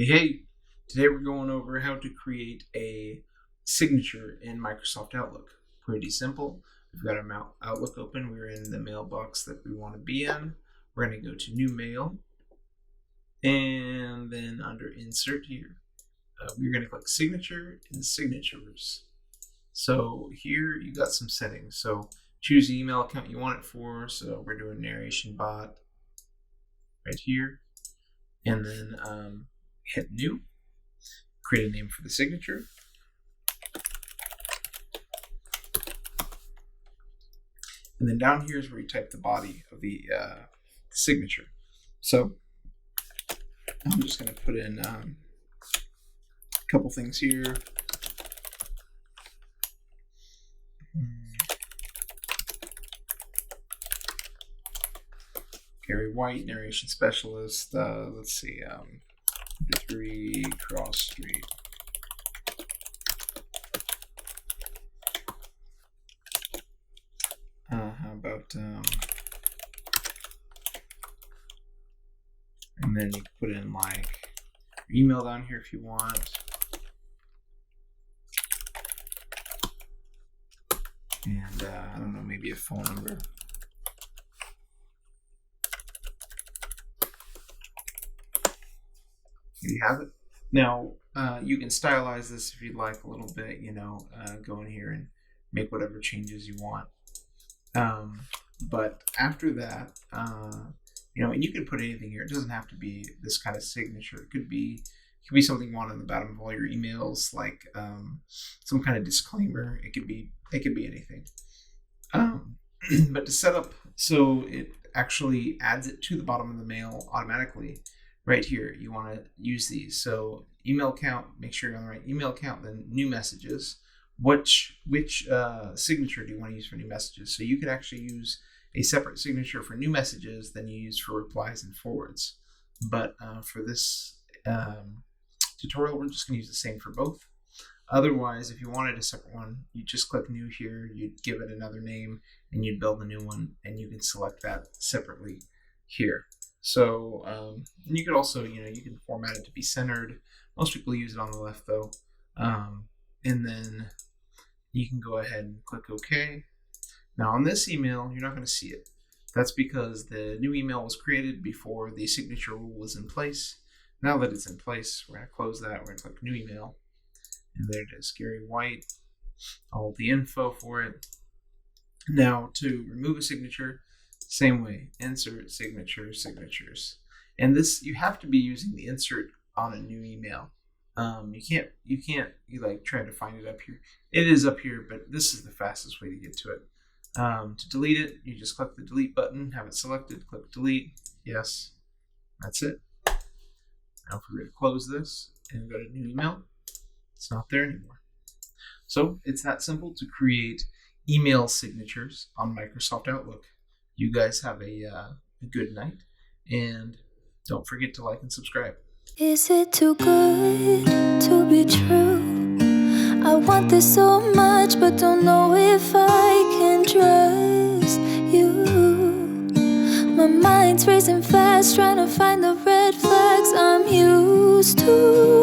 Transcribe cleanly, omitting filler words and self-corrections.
Hey, today we're going over how to create a signature in Microsoft Outlook. Pretty simple. We've got our Outlook open. We're in the mailbox that we want to be in. We're going to go to New Mail, and then under Insert here, we're going to click Signature and Signatures. So here you got some settings. So choose the email account you want it for. So we're doing Narration Bot right here, and then hit New. Create a name for the signature. And then down here is where you type the body of the signature. So I'm just going to put in a couple things here. Gary White, narration specialist. Let's see, 3 Cross Street. How about, and then you can put in like your email down here if you want. And I don't know, maybe a phone number. Here you have it. Now, you can stylize this if you'd like a little bit, go in here and make whatever changes you want. But after that, and you can put anything here. It doesn't have to be this kind of signature. It could be something you want on the bottom of all your emails, like some kind of disclaimer. It could be anything. But to set up so it actually adds it to the bottom of the mail automatically, right here, you want to use these. So email count, make sure you're on the right email count, then new messages. Which signature do you want to use for new messages? So you could actually use a separate signature for new messages than you use for replies and forwards. But for this tutorial, we're just going to use the same for both. Otherwise, if you wanted a separate one, you just click New here, you'd give it another name, and you'd build a new one, and you can select that separately here. So and you could also, you can format it to be centered. Most people use it on the left though. And then you can go ahead and click OK. Now on this email, you're not going to see it. That's because the new email was created before the signature rule was in place. Now that it's in place, we're going to close that. We're going to click New Email. And there it is, Gary White, all the info for it. Now to remove a signature, same way, insert signature, signatures. And this, you have to be using the insert on a new email. You can't like try to find it up here. It is up here, but this is the fastest way to get to it. To delete it, you just click the delete button, have it selected, click delete. Yes, that's it. Now if we're going to close this and go to new email, it's not there anymore. So it's that simple to create email signatures on Microsoft Outlook. You guys have a good night, and don't forget to like and subscribe. Is it too good to be true? I want this so much, but don't know if I can trust you. My mind's racing fast, trying to find the red flags I'm used to.